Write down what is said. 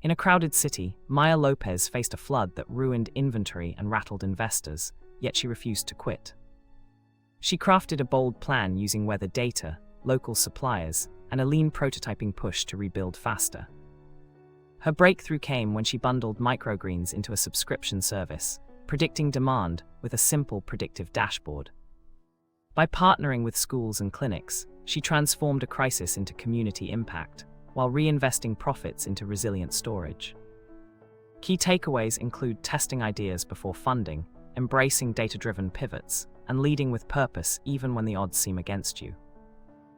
In a crowded city, Maya Lopez faced a flood that ruined inventory and rattled investors, yet she refused to quit. She crafted a bold plan using weather data, local suppliers, and a lean prototyping push to rebuild faster. Her breakthrough came when she bundled Microgreens into a subscription service, predicting demand with a simple predictive dashboard. By partnering with schools and clinics, she transformed a crisis into community impact, while reinvesting profits into resilient storage. Key takeaways include testing ideas before funding, embracing data-driven pivots, and leading with purpose even when the odds seem against you.